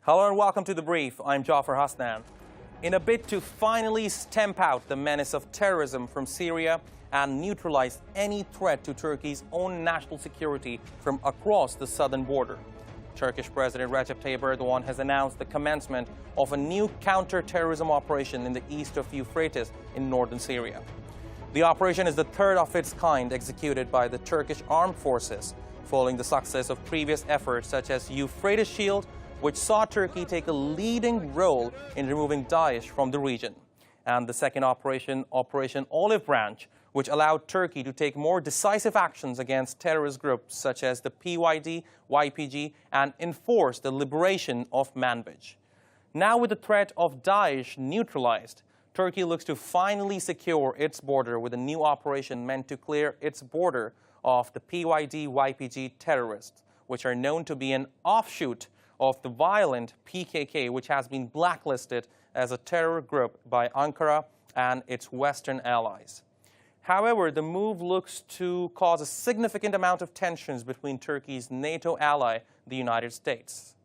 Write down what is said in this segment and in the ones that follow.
Hello and welcome to The Brief. I'm Jaffar Hasnain. In a bid to finally stamp out the menace of terrorism from Syria and neutralize any threat to Turkey's own national security from across the southern border, Turkish President Recep Tayyip Erdogan has announced the commencement of a new counter-terrorism operation in the east of Euphrates in northern Syria. The operation is the third of its kind executed by the Turkish armed forces, following the success of previous efforts such as Euphrates Shield, which saw Turkey take a leading role in removing Daesh from the region, and the second operation, Operation Olive Branch, which allowed Turkey to take more decisive actions against terrorist groups such as the PYD, YPG, and enforce the liberation of Manbij. Now with the threat of Daesh neutralized, Turkey looks to finally secure its border with a new operation meant to clear its border of the PYD, YPG terrorists, which are known to be an offshoot of the violent PKK, which has been blacklisted as a terror group by Ankara and its Western allies. However, the move looks to cause a significant amount of tensions between Turkey's NATO ally, the United States.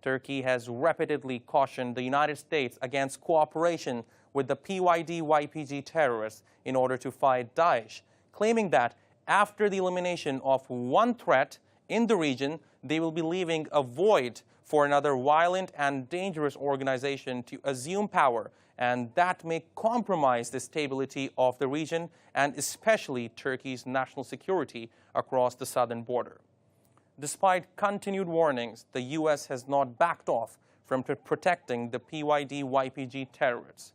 Turkey has repeatedly cautioned the United States against cooperation with the PYD-YPG terrorists in order to fight Daesh, claiming that after the elimination of one threat in the region, they will be leaving a void for another violent and dangerous organization to assume power, and that may compromise the stability of the region and especially Turkey's national security across the southern border. Despite continued warnings, the U.S. has not backed off from protecting the PYD-YPG terrorists.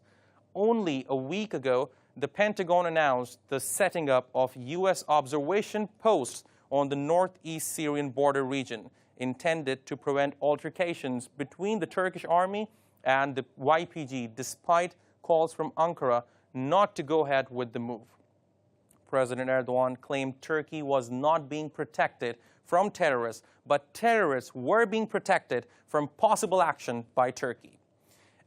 Only a week ago, the Pentagon announced the setting up of U.S. observation posts on the northeast Syrian border region, intended to prevent altercations between the Turkish army and the YPG, despite calls from Ankara not to go ahead with the move. President Erdogan claimed Turkey was not being protected from terrorists, but terrorists were being protected from possible action by Turkey.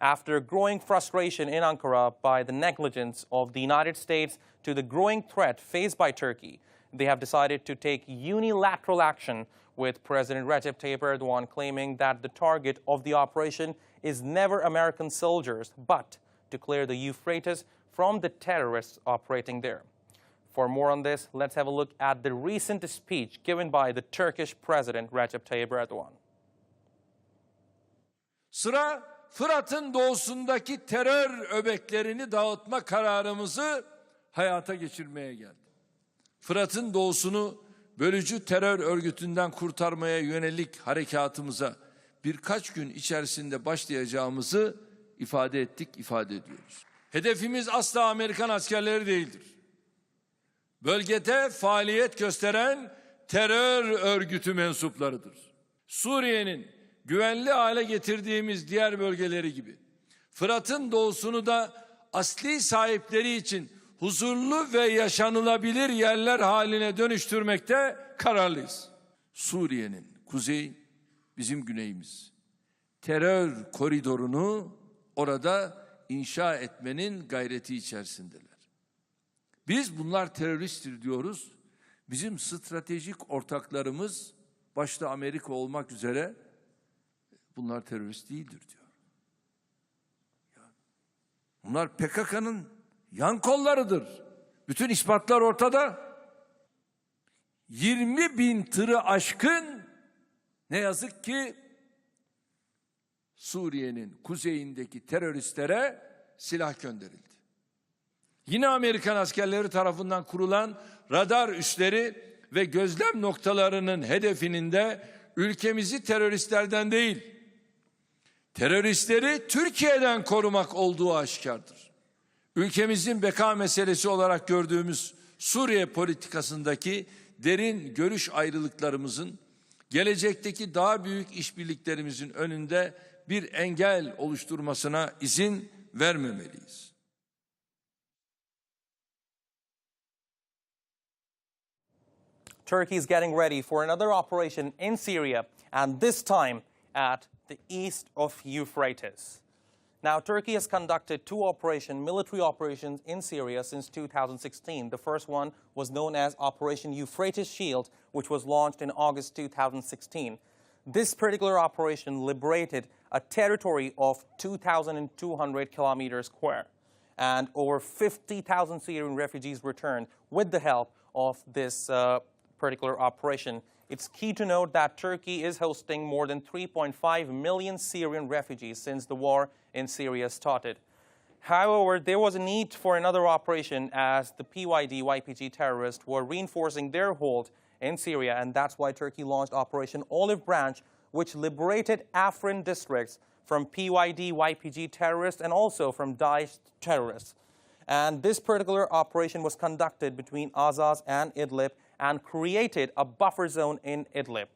After growing frustration in Ankara by the negligence of the United States to the growing threat faced by Turkey, they have decided to take unilateral action, with President Recep Tayyip Erdogan claiming that the target of the operation is never American soldiers, but to clear the Euphrates from the terrorists operating there. For more on this, let's have a look at the recent speech given by the Turkish President Recep Tayyip Erdogan. Sıra Fırat'ın doğusundaki terör öbeklerini dağıtma kararımızı hayata geçirmeye geldi. Fırat'ın doğusunu bölücü terör örgütünden kurtarmaya yönelik harekatımıza birkaç gün içerisinde başlayacağımızı ifade ettik, ifade ediyoruz. Hedefimiz asla Amerikan askerleri değildir. Bölgede faaliyet gösteren terör örgütü mensuplarıdır. Suriye'nin güvenli hale getirdiğimiz diğer bölgeleri gibi Fırat'ın doğusunu da asli sahipleri için huzurlu ve yaşanılabilir yerler haline dönüştürmekte kararlıyız. Suriye'nin kuzeyi bizim güneyimiz. Terör koridorunu orada inşa etmenin gayreti içerisindeler. Biz bunlar teröristtir diyoruz. Bizim stratejik ortaklarımız, başta Amerika olmak üzere, bunlar terörist değildir diyor. Bunlar PKK'nın yan kollarıdır. Bütün ispatlar ortada. 20.000 tırı aşkın ne yazık ki Suriye'nin kuzeyindeki teröristlere silah gönderildi. Yine Amerikan askerleri tarafından kurulan radar üsleri ve gözlem noktalarının hedefinin de ülkemizi teröristlerden değil, teröristleri Türkiye'den korumak olduğu aşikardır. Ülkemizin beka meselesi olarak gördüğümüz Suriye politikasındaki derin görüş ayrılıklarımızın gelecekteki daha büyük işbirliklerimizin önünde bir engel oluşturmasına izin vermemeliyiz. Turkey is getting ready for another operation in Syria, and this time at the east of Euphrates. Now, Turkey has conducted two military operations in Syria since 2016. The first one was known as Operation Euphrates Shield, which was launched in August 2016. This particular operation liberated a territory of 2,200 kilometers square, and over 50,000 Syrian refugees returned with the help of this particular operation. It's key to note that Turkey is hosting more than 3.5 million Syrian refugees since the war in Syria started. However, there was a need for another operation as the PYD-YPG terrorists were reinforcing their hold in Syria, and that's why Turkey launched Operation Olive Branch, which liberated Afrin districts from PYD-YPG terrorists and also from Daesh terrorists. And this particular operation was conducted between Azaz and Idlib and created a buffer zone in Idlib.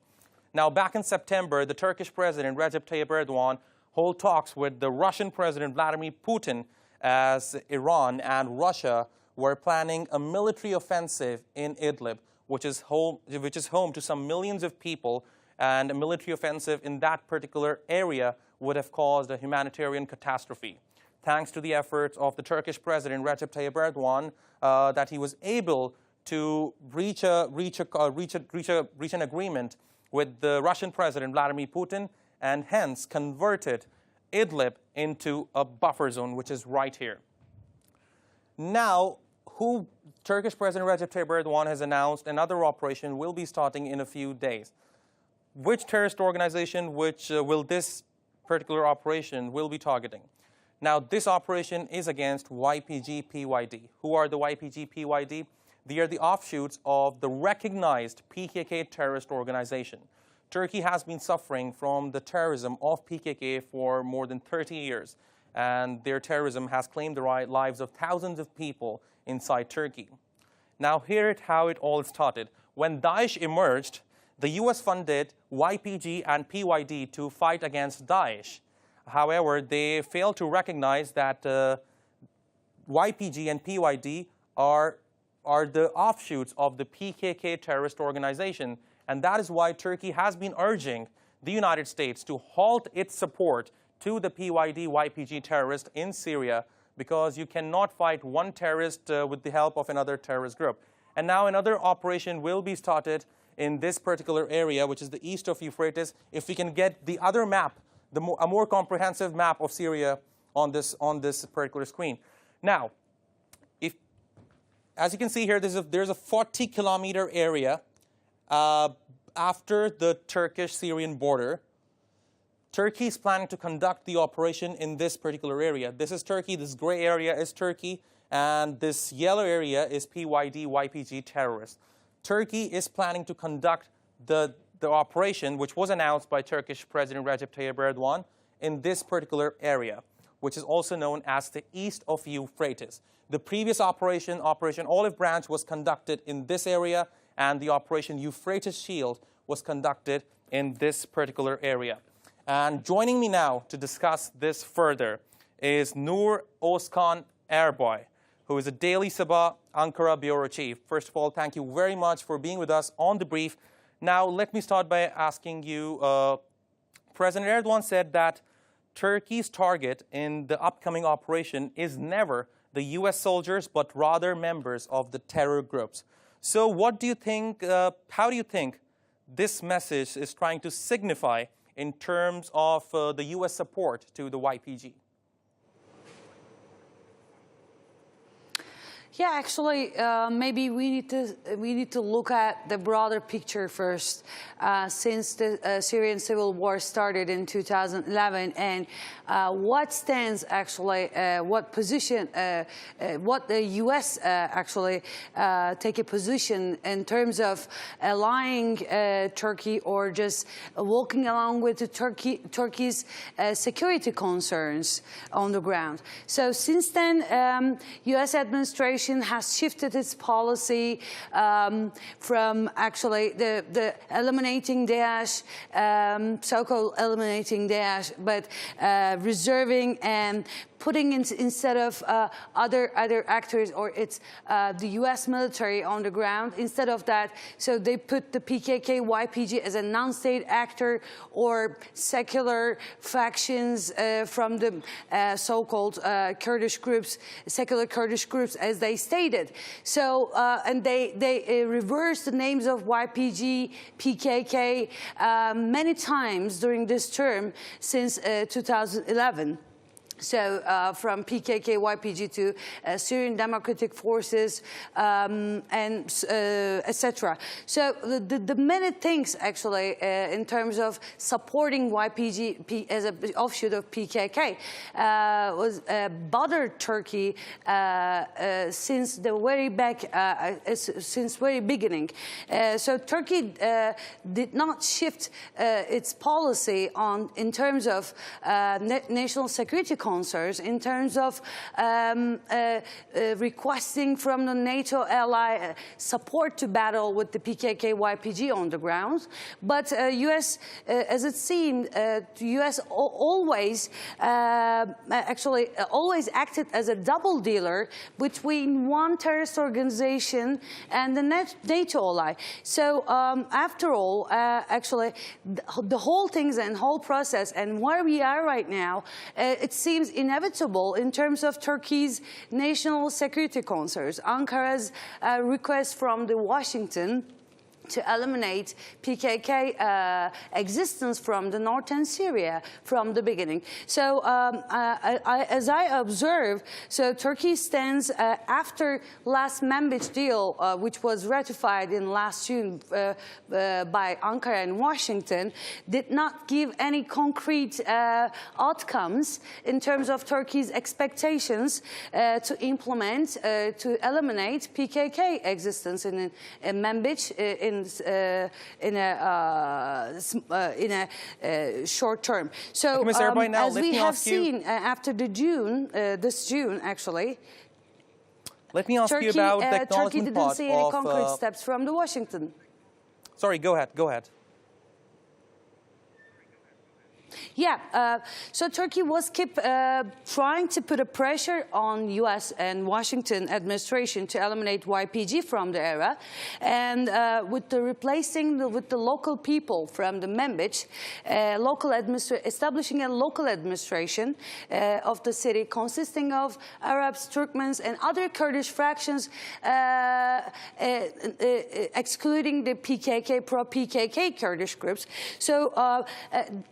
Now, back in September, the Turkish President Recep Tayyip Erdogan held talks with the Russian President Vladimir Putin as Iran and Russia were planning a military offensive in Idlib, which is home to some millions of people, and a military offensive in that particular area would have caused a humanitarian catastrophe. Thanks to the efforts of the Turkish President Recep Tayyip Erdogan, that he was able to reach an agreement with the Russian President Vladimir Putin, and hence converted Idlib into a buffer zone, which is right here. Now, Turkish President Recep Tayyip Erdogan has announced another operation will be starting in a few days. Which terrorist organization will this particular operation will be targeting? Now, this operation is against YPG-PYD. Who are the YPG-PYD? They are the offshoots of the recognized PKK terrorist organization. Turkey has been suffering from the terrorism of PKK for more than 30 years, and their terrorism has claimed the lives of thousands of people inside Turkey. Now, here's how it all started. When Daesh emerged, the U.S. funded YPG and PYD to fight against Daesh. However, they failed to recognize that YPG and PYD are the offshoots of the PKK terrorist organization. And that is why Turkey has been urging the United States to halt its support to the PYD-YPG terrorists in Syria, because you cannot fight one terrorist with the help of another terrorist group. And now another operation will be started in this particular area, which is the east of Euphrates. If we can get the other map, a more comprehensive map of Syria on this particular screen. Now, as you can see here, there's a 40-kilometer area after the Turkish-Syrian border. Turkey is planning to conduct the operation in this particular area. This is Turkey, this gray area is Turkey, and this yellow area is PYD-YPG terrorists. Turkey is planning to conduct the operation, which was announced by Turkish President Recep Tayyip Erdogan, in this particular area, which is also known as the east of Euphrates. The previous operation, Operation Olive Branch, was conducted in this area, and the Operation Euphrates Shield was conducted in this particular area. And joining me now to discuss this further is Ozkan Erbay, who is a daily Sabah Ankara bureau chief. First of all, thank you very much for being with us on The Brief. Now, let me start by asking you, President Erdogan said that Turkey's target in the upcoming operation is never the U.S. soldiers, but rather members of the terror groups. So what do you think, how do you think this message is trying to signify in terms of the U.S. support to the YPG? Yeah, actually, maybe we need to look at the broader picture first. Since the Syrian civil war started in 2011, and what stands actually, what position, what the U.S. actually take a position in terms of allying Turkey or just walking along with the Turkey's security concerns on the ground. So since then, U.S. administration has shifted its policy from actually the eliminating Daesh, so-called eliminating Daesh, but reserving and putting in, instead of other actors, or it's the U.S. military on the ground. Instead of that, so they put the PKK, YPG as a non-state actor or secular factions from the so-called Kurdish groups, secular Kurdish groups, as they stated. So, and they reversed the names of YPG, PKK many times during this term since 2011. So from PKK, YPG to Syrian Democratic Forces and etc. So the many things actually in terms of supporting YPG as an offshoot of PKK was bothered Turkey since the very since very beginning. So Turkey did not shift its policy on in terms of national security concerns, in terms of requesting from the NATO ally support to battle with the PKK, YPG on the ground. But U.S., as it seemed, U.S. always always acted as a double dealer between one terrorist organization and the NATO ally. So after all, actually, the whole things and whole process and where we are right now, it seems inevitable in terms of Turkey's national security concerns. Ankara's request from the Washington to eliminate PKK existence from the northern Syria from the beginning. So as I observe, so Turkey stands after last Manbij deal, which was ratified in last June by Ankara and Washington, did not give any concrete outcomes in terms of Turkey's expectations to implement, to eliminate PKK existence in Manbij in a short term. So Erbay, now, as we have seen after the June, this June actually, let me ask Turkey, you about the Turkey acknowledgement didn't part see any of, concrete steps from the Washington. Sorry, go ahead. Go ahead. Yeah, so Turkey was trying to put a pressure on U.S. and Washington administration to eliminate YPG from the area, and with the with the local people from the Manbij, establishing a local administration of the city consisting of Arabs, Turkmens, and other Kurdish fractions, excluding the PKK, pro-PKK Kurdish groups. So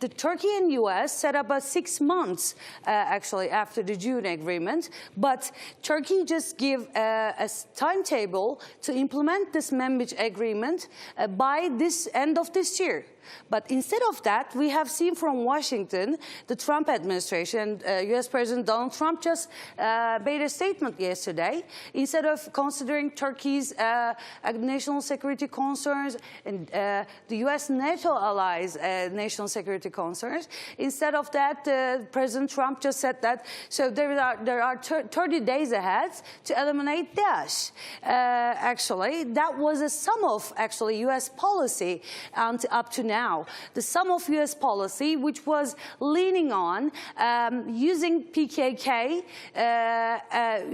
the Turkey and U.S. set up a 6 months actually after the June agreement, but Turkey just gave a timetable to implement this Manbij agreement by this end of this year. But instead of that, we have seen from Washington, the Trump administration, U.S. President Donald Trump just made a statement yesterday. Instead of considering Turkey's national security concerns and the U.S. NATO allies' national security concerns, instead of that, President Trump just said that, so there are 30 days ahead to eliminate Daesh. Actually, that was a sum of actually U.S. policy up to now. The sum of U.S. policy, which was leaning on using PKK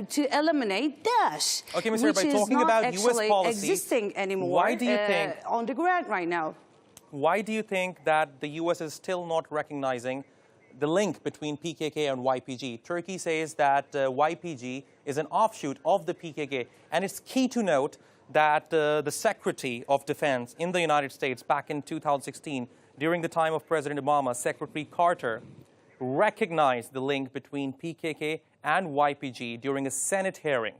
to eliminate Daesh, okay, Mr. which Erbay, is talking not about actually U.S. policy, existing anymore. why do you think on the ground right now? Why do you think that the U.S. is still not recognizing the link between PKK and YPG? Turkey says that YPG is an offshoot of the PKK, and it's key to note that the Secretary of Defense in the United States back in 2016, during the time of President Obama, Secretary Carter recognized the link between PKK and YPG during a Senate hearing.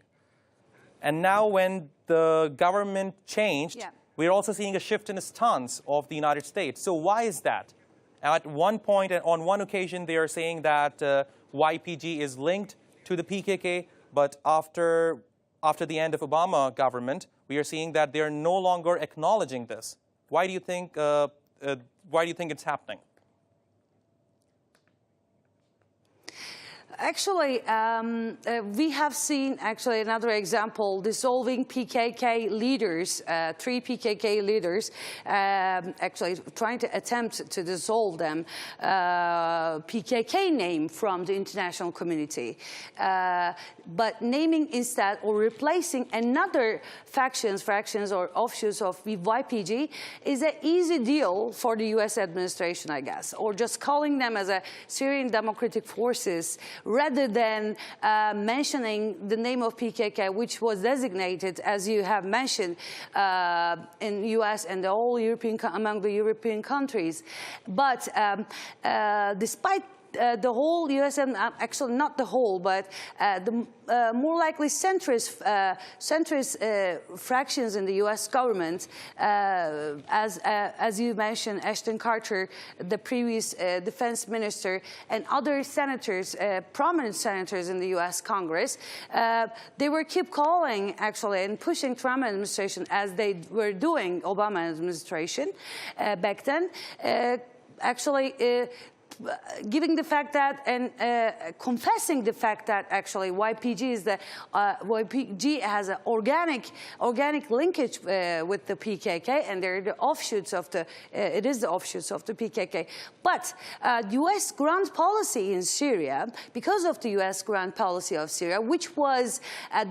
And now when the government changed, we're also seeing a shift in the stance of the United States. So why is that? At one point, on one occasion, they are saying that YPG is linked to the PKK, but after the end of Obama government, we are seeing that they are no longer acknowledging this. Why do you think it's happening? Actually, we have seen actually another example, dissolving PKK leaders, 3 PKK leaders, actually trying to attempt to dissolve them, PKK name from the international community. But naming instead or replacing another fractions or offshoots of YPG is an easy deal for the US administration, I guess, or just calling them as a Syrian Democratic Forces rather than mentioning the name of PKK, which was designated, as you have mentioned, in US and the whole among the European countries. But despite the whole US, and actually not the whole, but the more likely centrist fractions in the US government, as you mentioned, Ashton Carter, the previous defense minister, and other senators, prominent senators in the US Congress, they were keep calling actually and pushing Trump administration as they were doing Obama administration back then, actually giving the fact that and confessing the fact that actually YPG has an organic linkage with the PKK, and they're the offshoots of the it is the offshoots of the PKK. But U.S. ground policy in Syria, because of the U.S. ground policy of Syria, which was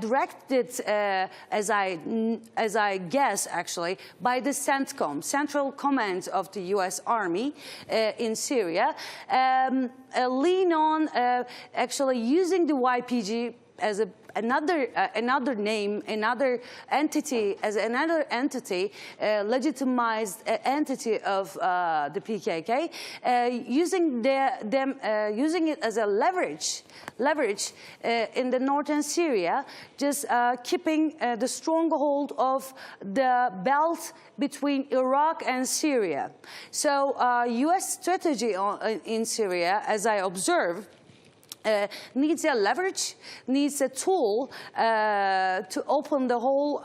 directed, as I guess actually, by the CENTCOM, Central Command of the U.S. Army in Syria. Lean on actually using the YPG as another name, another entity, legitimized entity of the PKK, using it as a leverage in the northern Syria, just keeping the stronghold of the belt between Iraq and Syria. So U.S. strategy in Syria, as I observe, needs a leverage, needs a tool to open the whole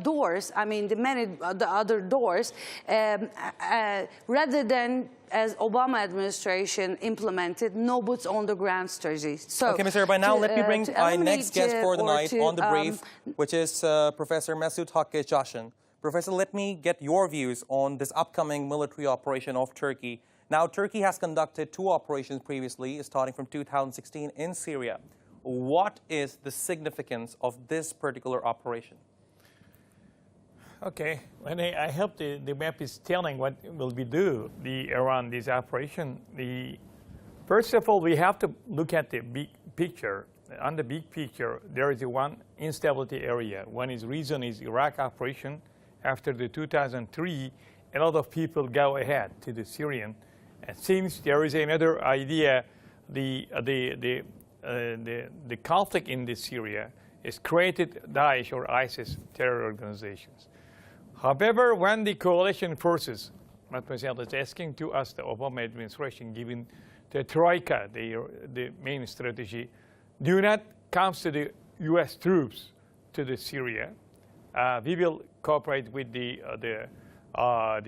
doors, I mean the other doors, rather than as Obama administration implemented, no boots on the ground strategy. So, okay, Mr. Erbay, now let me bring my next guest for the night on the brief, which is Professor Mesut Hakki Casin. Professor, let me get your views on this upcoming military operation of Turkey. Now, Turkey has conducted 2 operations previously, starting from 2016 in Syria. What is the significance of this particular operation? Okay, I hope the map is telling what will we do around this operation. First of all, we have to look at the big picture. On the big picture, there is one instability area. One reason is Iraq operation. After the 2003, a lot of people go ahead to the Syrian. And since there is another idea, the conflict in this Syria has created Daesh or ISIS terror organizations. However, when the coalition forces, Mademoiselle is asking to us, the Obama administration, given the Troika, the main strategy, do not come to the U.S. troops to the Syria. We will cooperate with our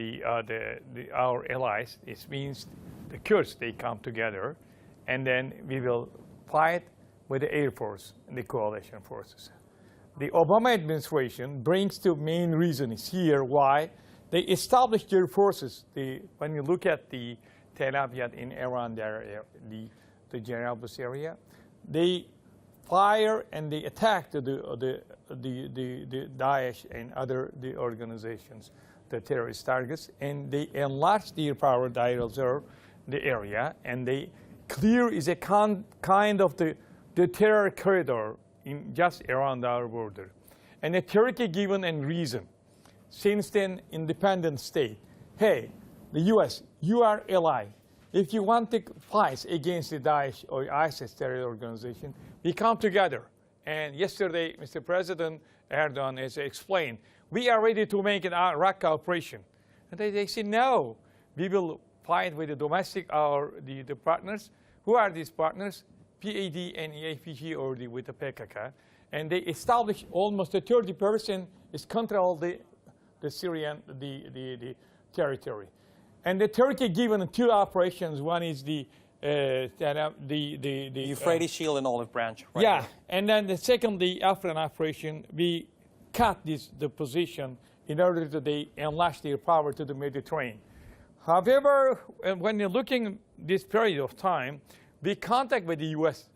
allies. It means the Kurds, they come together, and then we will fight with the Air Force and the coalition forces. The Obama administration brings the main reasons here why they established their forces. When you look at the Tel Aviv in Iran, the Jarablus area, they fire and they attack the Daesh and other organizations, the terrorist targets, and they enlarge their power, they observe the area, and they clear is a kind of the terror corridor just around our border. And the Turkey given a reason, since then independent state, hey, the US, you are ally. If you want to fight against the Daesh or ISIS terror organization, we come together. And yesterday, Mr. President Erdogan has explained, we are ready to make an Iraq operation. And they say, no, we will fight with the domestic, the partners. Who are these partners? PAD and EAPG or with the PKK. And they establish almost 30% is control the Syrian, the territory. And the Turkey given 2 operations. One is the The Euphrates Shield and Olive Branch. Right yeah, here. and then secondly, after an operation, we cut the position in order to they enlarge their power to the Mediterranean. However, when you're looking this period of time, we contact with the U.S.,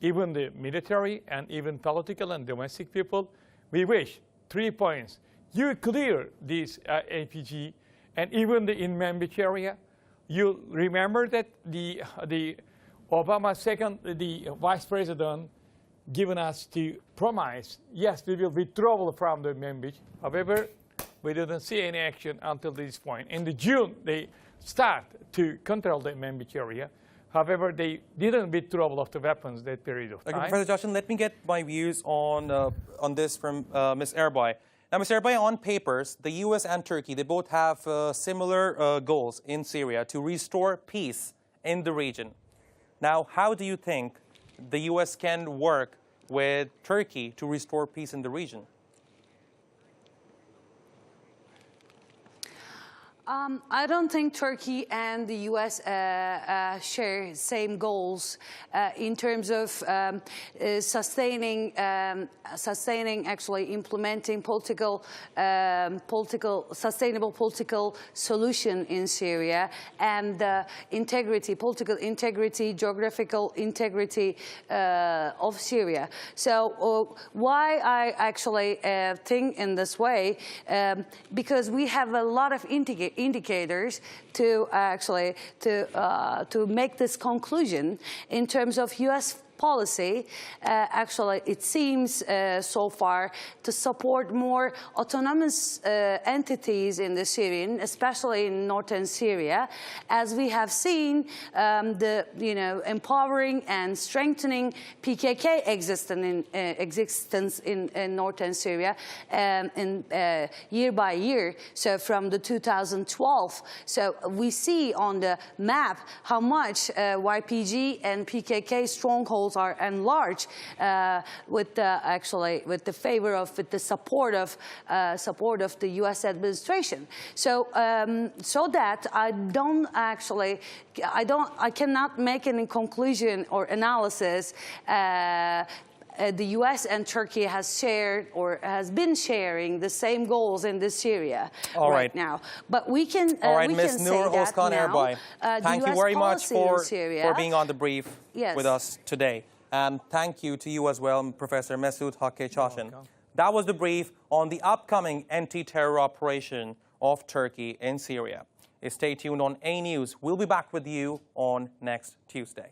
even the military and even political and domestic people. We wish 3 points. You clear this APG and even the in Manbij area. You remember that the Obama the vice president given us to promise, yes, we will withdraw from the Manbij. However, we didn't see any action until this point. In the June, they start to control the Manbij area. However, they didn't withdraw of the weapons that period of time. Okay, Professor Casin, let me get my views on this from Ms. Erbay. Now, Ms. Erbay, on papers, the U.S. and Turkey, they both have similar goals in Syria to restore peace in the region. Now, how do you think the U.S. can work with Turkey to restore peace in the region? I don't think Turkey and the U.S. share same goals in terms of sustaining, actually implementing sustainable political solution in Syria and integrity, political integrity, geographical integrity of Syria. So why I actually think in this way, because we have a lot of indicators to actually to make this conclusion in terms of U.S. policy. Actually, it seems so far to support more autonomous entities in the Syrian, especially in northern Syria, as we have seen the empowering and strengthening PKK existence in northern Syria year by year. So from the 2012, so we see on the map how much YPG and PKK strongholds are enlarged with the favor of, with the support of the U.S. administration. So so that I cannot make any conclusion or analysis. The U.S. and Turkey has shared or has been sharing the same goals in this Syria right now. But we can Ms. Nur Ozkan Erbay, thank you very much for being on the brief with us today. And thank you to you as well, Professor Mesut Hakki Casin. That was the brief on the upcoming anti-terror operation of Turkey in Syria. Stay tuned on A News. We'll be back with you on next Tuesday.